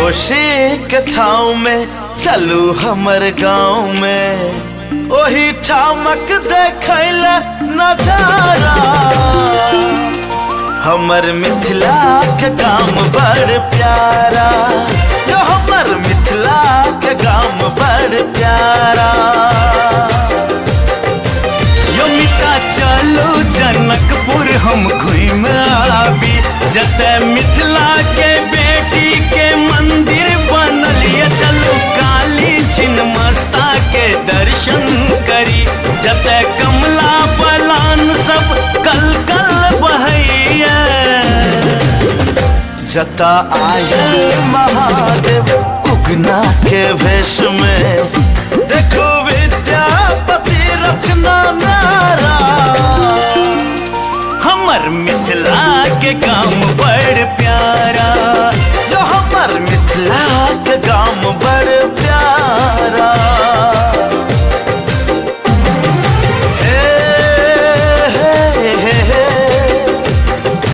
कोशी के छाँव में चलू हमर गाँव में, ओही ठामक देखैला नजारा। हमर मिथिला के गाम बड़ प्यारा, यो हमर मिथिला के गाम बड़ प्यारा। यो मिता चलो जनकपुर हम घूम आबी, जते मिथिला के बेटी के मंदिर बनल ये। चलो काली छिन्नमस्ता के दर्शन करी, जते कमला बलान सब कल कल बहैया। जता आयल महादेव उगना के भेष में, देखो विद्यापति रचना नारा। हमर मिथिला के गाम बड़ प्यारा,